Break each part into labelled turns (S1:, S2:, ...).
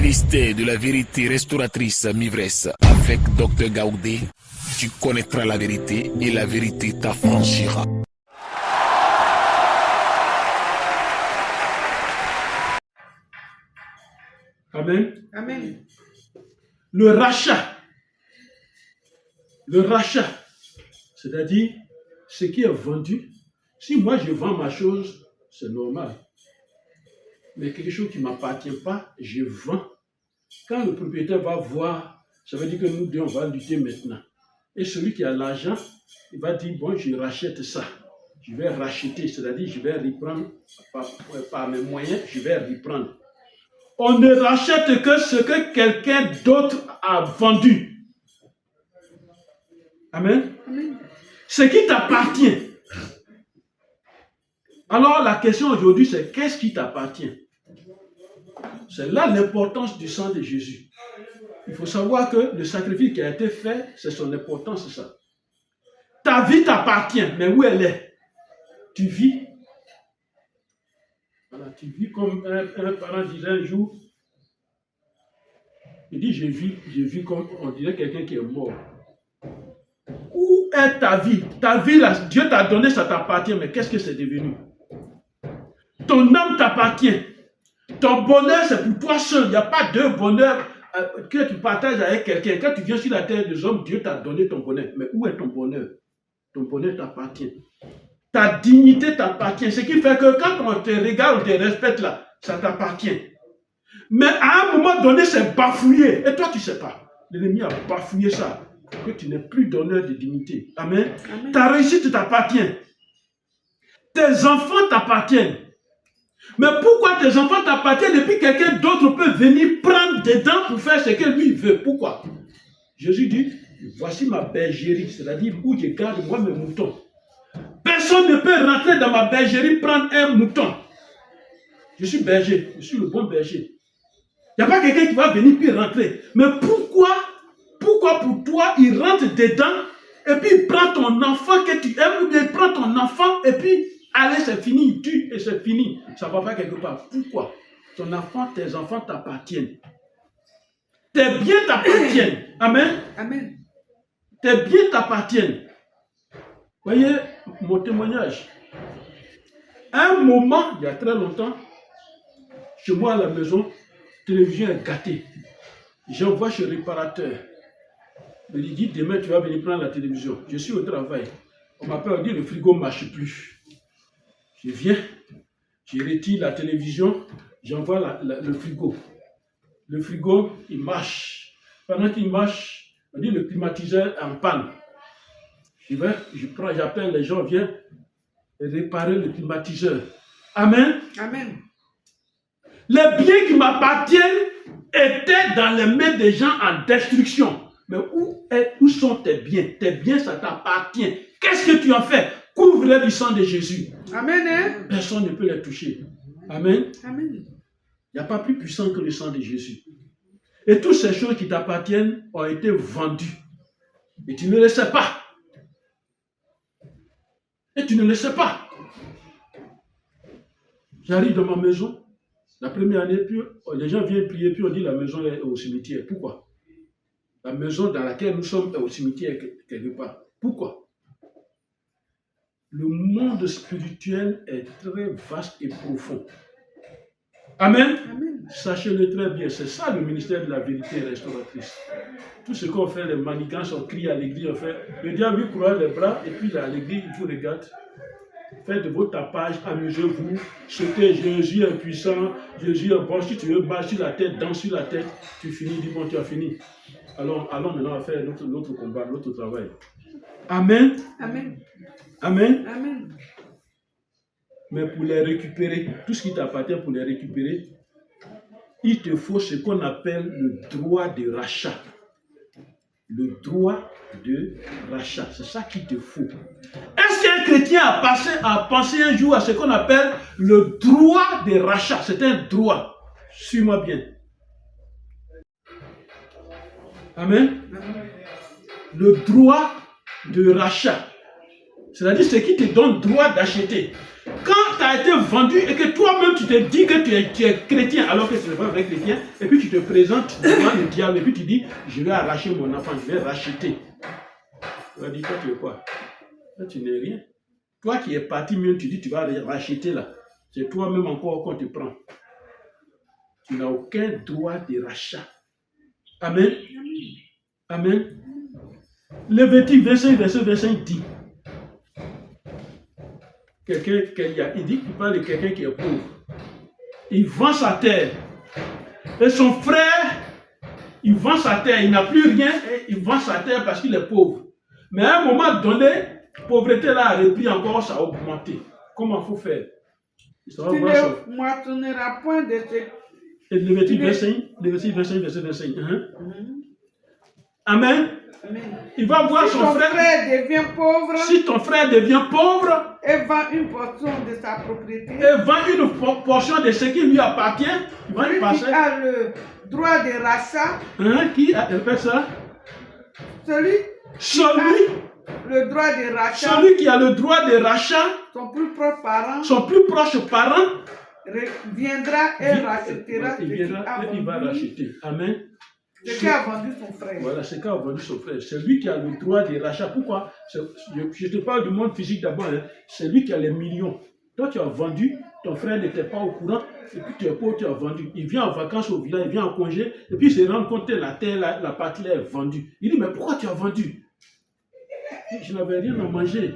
S1: Ministère de la vérité restauratrice Mivresse avec Dr Gaoudé, tu connaîtras la vérité et la vérité t'affranchira.
S2: Amen.
S3: Amen.
S2: Le rachat, c'est-à-dire ce qui est vendu. Si moi je vends ma chose, c'est normal. Mais quelque chose qui ne m'appartient pas, je vends. Quand le propriétaire va voir, ça veut dire que nous deux, on va lutter maintenant. Et celui qui a l'argent, il va dire, bon, je rachète ça. Je vais racheter, c'est-à-dire je vais reprendre par mes moyens, je vais reprendre. On ne rachète que ce que quelqu'un d'autre a vendu. Amen.
S3: Amen.
S2: Ce qui t'appartient. Alors la question aujourd'hui, c'est qu'est-ce qui t'appartient? C'est là l'importance du sang de Jésus. Il faut savoir que le sacrifice qui a été fait, c'est son importance, c'est ça. Ta vie t'appartient, mais où elle est? Tu vis. Voilà, tu vis comme un parent disait un jour. Il dit, je vis comme on dirait quelqu'un qui est mort. Où est ta vie? Ta vie, là, Dieu t'a donné, ça t'appartient, mais qu'est-ce que c'est devenu? Ton âme t'appartient. Ton bonheur, c'est pour toi seul. Il n'y a pas de bonheur que tu partages avec quelqu'un. Quand tu viens sur la terre des hommes, Dieu t'a donné ton bonheur. Mais où est ton bonheur? Ton bonheur t'appartient. Ta dignité t'appartient. Ce qui fait que quand on te regarde, on te respecte là, ça t'appartient. Mais à un moment donné, c'est bafouillé. Et toi, tu ne sais pas. L'ennemi a bafouillé ça. Que tu n'es plus d'honneur, de dignité. Amen. Amen. Ta réussite t'appartient. Tes enfants t'appartiennent. Mais pourquoi tes enfants t'appartiennent et puis quelqu'un d'autre peut venir prendre dedans pour faire ce que lui veut? Pourquoi? Jésus dit, voici ma bergerie, c'est-à-dire où je garde moi mes moutons. Personne ne peut rentrer dans ma bergerie prendre un mouton. Je suis berger, je suis le bon berger. Il n'y a pas quelqu'un qui va venir puis rentrer. Mais pourquoi pour toi, il rentre dedans et puis il prend ton enfant que tu aimes ou bien il prend ton enfant et puis allez, c'est fini, il tue et c'est fini. Ça ne va pas quelque part. Pourquoi? Ton enfant, tes enfants t'appartiennent. Tes biens t'appartiennent. Amen.
S3: Amen.
S2: Tes biens t'appartiennent. Voyez mon témoignage. À un moment, il y a très longtemps, chez moi à la maison, la télévision est gâtée. J'envoie chez le réparateur. Il me dit, demain tu vas venir prendre la télévision. Je suis au travail. On m'appelle, on dit, le frigo ne marche plus. Je viens, je retire la télévision, j'envoie le frigo. Le frigo, il marche. Pendant qu'il marche, on dit, le climatiseur est en panne. J'appelle les gens, viens réparer le climatiseur. Amen.
S3: Amen.
S2: Les biens qui m'appartiennent étaient dans les mains des gens en destruction. Mais où sont tes biens? Tes biens, ça t'appartient. Qu'est-ce que tu en fais? Couvre-les du sang de Jésus.
S3: Amen. Hein?
S2: Personne ne peut les toucher. Amen.
S3: Amen.
S2: Il n'y a pas plus puissant que le sang de Jésus. Et toutes ces choses qui t'appartiennent ont été vendues. Et tu ne le sais pas. Et tu ne le sais pas. J'arrive dans ma maison. La première année, puis les gens viennent prier, puis on dit la maison est au cimetière. Pourquoi? La maison dans laquelle nous sommes est au cimetière quelque part. Pourquoi? Le monde spirituel est très vaste et profond. Amen.
S3: Amen.
S2: Sachez-le très bien, c'est ça le ministère de la vérité restauratrice. Tout ce qu'on fait, les manigances, on crie à l'église, on fait. Le diable lui croise les bras et puis à l'église, il vous regarde. Faites vos tapages, amusez-vous, sautez, Jésus est puissant, Jésus est bon. Si tu veux battre sur la tête, danse sur la tête, tu finis, dis bon, tu as fini. Allons maintenant faire notre combat, notre travail. Amen.
S3: Amen.
S2: Amen.
S3: Amen.
S2: Mais pour les récupérer, tout ce qui t'appartient pour les récupérer, il te faut ce qu'on appelle le droit de rachat. Le droit de rachat, c'est ça qu'il te faut. Est-ce qu'un chrétien a pensé un jour à ce qu'on appelle le droit de rachat? C'est un droit. Suis-moi bien. Amen. Le droit de rachat. C'est-à-dire ce qui te donne droit d'acheter. Quand tu as été vendu et que toi-même tu te dis que tu es chrétien alors que tu n'es pas un vrai chrétien, et puis tu te présentes devant le diable et puis tu dis, je vais arracher mon enfant, je vais racheter. Tu vas dire, toi tu es quoi? Toi tu n'es rien. Toi qui es parti mieux, tu dis, tu vas racheter là. C'est toi-même encore qu'on te prend. Tu n'as aucun droit de rachat. Amen. Amen. Lévitique 25, verset 25 dit, il parle de quelqu'un qui est pauvre. Il vend sa terre. Et son frère, il vend sa terre. Il n'a plus rien et il vend sa terre parce qu'il est pauvre. Mais à un moment donné, la pauvreté là a repris encore, ça a augmenté. Comment il faut faire?
S3: Tu ne moissonneras point de ce...
S2: Et Lévitique 25, verset 25. Amen.
S3: Amen.
S2: Il va voir
S3: si
S2: son
S3: ton
S2: frère.
S3: devient pauvre,
S2: Si ton frère devient pauvre,
S3: et vend une portion de sa propriété,
S2: et vend une portion de ce qui lui appartient, il va y passer.
S3: Qui a le droit de rachat,
S2: qui a fait ça?
S3: Celui qui a le droit de rachat,
S2: celui qui a le droit de rachat,
S3: son plus proche parent, viendra et rachètera ce
S2: il va racheter. Amen.
S3: Ce qui a vendu son frère.
S2: Voilà, ce qui a vendu son frère. C'est lui qui a le droit de rachat. Pourquoi? Je te parle du monde physique d'abord. Hein. C'est lui qui a les millions. Toi, tu as vendu, ton frère n'était pas au courant, et puis tu es pauvre, tu as vendu. Il vient en vacances au village, il vient en congé, et puis il se rend compte que la terre, la partie là est vendue. Il dit, mais pourquoi tu as vendu? Je n'avais rien à manger.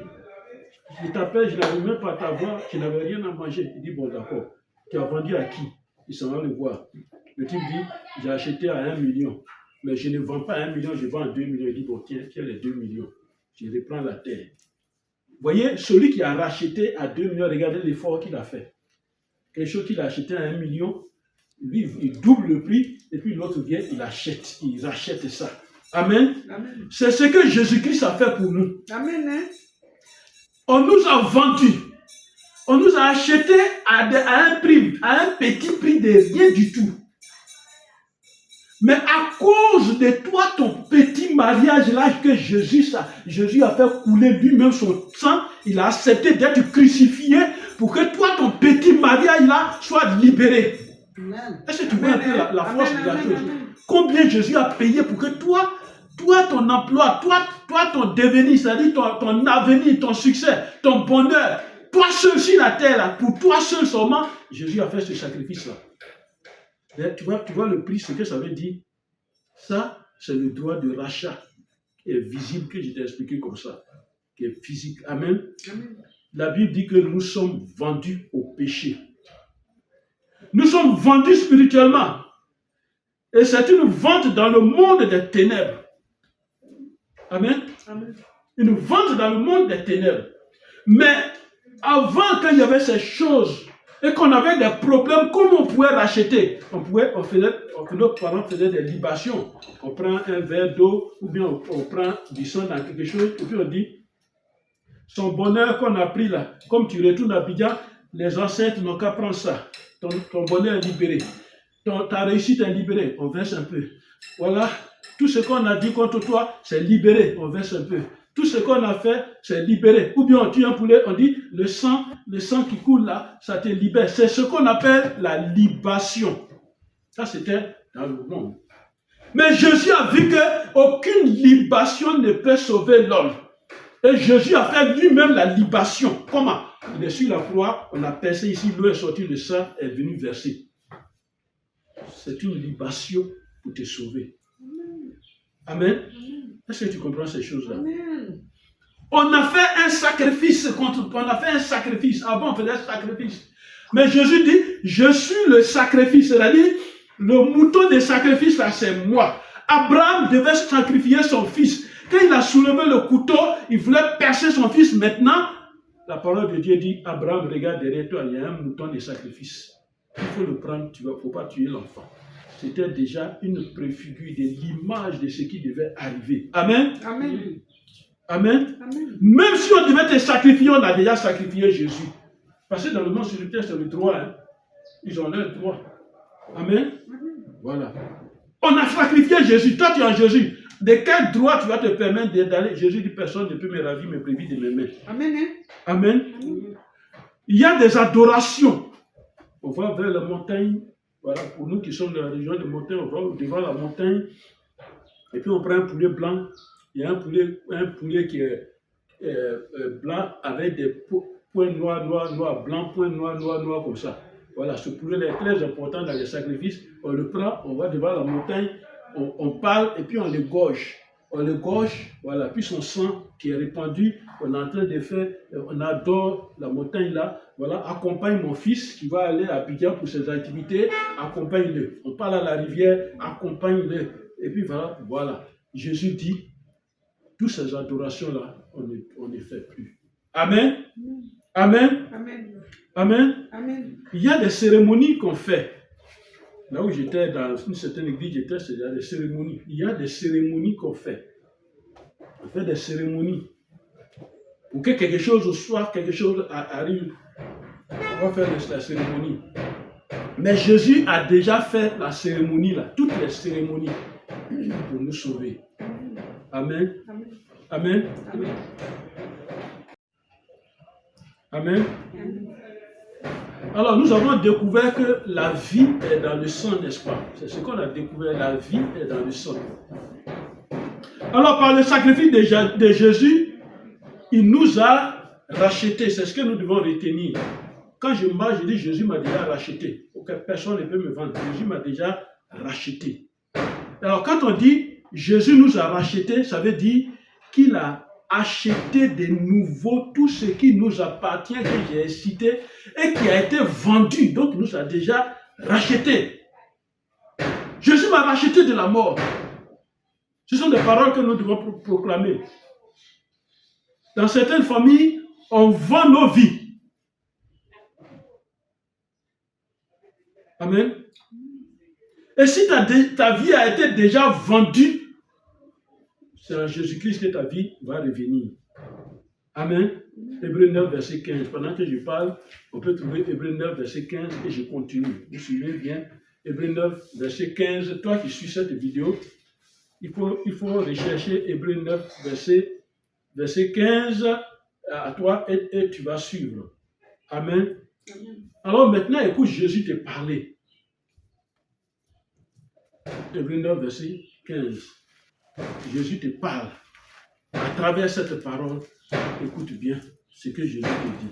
S2: Je t'appelle, je n'avais même pas ta voix, je n'avais rien à manger. Il dit, bon, d'accord. Tu as vendu à qui? Il s'en va le voir. Le type dit, j'ai acheté à 1 million. Mais je ne vends pas à 1 million, je vends à 2 millions. Il dit, bon, tiens les 2 millions. Je reprends la terre. Vous voyez, celui qui a racheté à 2 millions, regardez l'effort qu'il a fait. Quelque chose qu'il a acheté à 1 million, lui, il double le prix, et puis l'autre vient, il rachète ça. Amen. Amen. C'est ce que Jésus-Christ a fait pour nous.
S3: Amen. Hein?
S2: On nous a vendus. On nous a achetés à un petit prix de rien du tout. Mais à cause de toi, ton petit mariage là que Jésus a fait couler lui-même son sang, il a accepté d'être crucifié pour que toi, ton petit mariage là, soit libéré. Est-ce que tu vois un peu la force de la chose? Combien Jésus a payé pour que toi, ton emploi, toi, ton devenir, c'est-à-dire ton avenir, ton succès, ton bonheur, toi seul sur la terre, là, pour toi seul seulement, Jésus a fait ce sacrifice-là. Tu vois le prix, ce que ça veut dire? Ça, c'est le droit de rachat qui est visible, que je t'ai expliqué comme ça, qui est physique. Amen. Amen. La Bible dit que nous sommes vendus au péché. Nous sommes vendus spirituellement. Et c'est une vente dans le monde des ténèbres. Amen. Amen. Une vente dans le monde des ténèbres. Mais avant, quand il y avait ces choses et qu'on avait des problèmes, comment on pouvait racheter? Nos parents faisaient des libations. On prend un verre d'eau ou bien on prend du sang dans quelque chose et puis on dit, son bonheur qu'on a pris là, comme tu retournes à Abidjan, les ancêtres n'ont qu'à prendre ça. Ton bonheur est libéré. Ta réussite est libérée. On verse un peu. Voilà. Tout ce qu'on a dit contre toi, c'est libéré. On verse un peu. Tout ce qu'on a fait, c'est libéré. Ou bien on tue un poulet, on dit, le sang qui coule là, ça te libère. C'est ce qu'on appelle la libation. Ça, c'était dans le monde. Mais Jésus a vu qu'aucune libation ne peut sauver l'homme. Et Jésus a fait lui-même la libation. Comment? Il est sur la croix, on a percé ici, l'eau est sortie, le sang est venu verser. C'est une libation pour te sauver. Amen. Est-ce que tu comprends ces choses-là? Amen. On a fait un sacrifice Avant, on faisait un sacrifice. Mais Jésus dit, je suis le sacrifice. C'est-à-dire, le mouton de sacrifice, là, c'est moi. Abraham devait sacrifier son fils. Quand il a soulevé le couteau, il voulait percer son fils. Maintenant, la parole de Dieu dit, Abraham, regarde derrière toi, il y a un mouton de sacrifice. Il faut le prendre, il ne faut pas tuer l'enfant. C'était déjà une préfigure de l'image de ce qui devait arriver. Amen. Amen. Amen. Amen. Même si on devait te sacrifier, on a déjà sacrifié Jésus. Parce que dans le monde spirituel, c'est le droit. Hein. Ils ont leur droit. Amen. Amen. Voilà. On a sacrifié Jésus. Toi, tu es en Jésus. De quel droit tu vas te permettre d'aller? Jésus dit, personne ne peut me ravir mes brebis de mes mains. Amen. Hein? Amen. Amen. Il y a des adorations. On va vers la montagne. Voilà, pour nous qui sommes de la région de montagne, on va devant la montagne. Et puis on prend un poulet blanc. Il y a un poulet qui est blanc avec des points noirs, blanc, points noirs comme ça. Voilà, ce poulet est très important dans les sacrifices. On le prend, on va devant la montagne, on parle et puis on l'égorge. On l'égorge, voilà, puis son sang qui est répandu, on est en train de faire, on adore la montagne là, voilà, accompagne mon fils qui va aller à Abidjan pour ses activités, accompagne-le. On parle à la rivière, accompagne-le. Et puis voilà, Jésus dit, toutes ces adorations-là, on ne fait plus. Amen. Amen.
S3: Amen.
S2: Amen.
S3: Amen.
S2: Il y a des cérémonies qu'on fait. Là où j'étais dans une certaine église, il y a des cérémonies. Il y a des cérémonies qu'on fait. On fait des cérémonies. Pour que quelque chose soit, quelque chose arrive, on va faire la cérémonie. Mais Jésus a déjà fait la cérémonie là, toutes les cérémonies pour nous sauver. Amen.
S3: Amen.
S2: Amen.
S3: Amen.
S2: Amen. Alors, nous avons découvert que la vie est dans le sang, n'est-ce pas? C'est ce qu'on a découvert, la vie est dans le sang. Alors, par le sacrifice de Jésus, il nous a rachetés. C'est ce que nous devons retenir. Quand je marche, je dis Jésus m'a déjà racheté. Aucune personne ne peut me vendre. Jésus m'a déjà racheté. Alors, quand on dit Jésus nous a rachetés, ça veut dire qu'il a acheté de nouveau tout ce qui nous appartient, que j'ai cité, et qui a été vendu. Donc, il nous a déjà rachetés. Jésus m'a racheté de la mort. Ce sont des paroles que nous devons proclamer. Dans certaines familles, on vend nos vies. Amen. Et si ta vie a été déjà vendue, c'est en Jésus-Christ que ta vie va revenir. Amen. Hébreux 9, verset 15. Pendant que je parle, on peut trouver Hébreux 9, verset 15 et je continue. Vous suivez bien. Hébreux 9, verset 15. Toi qui suis cette vidéo, il faut rechercher Hébreux 9, verset 15 à toi et tu vas suivre. Amen. Alors maintenant, écoute Jésus te parler. Hébreux 9, verset 15. Jésus te parle. À travers cette parole, écoute bien ce que Jésus te dit.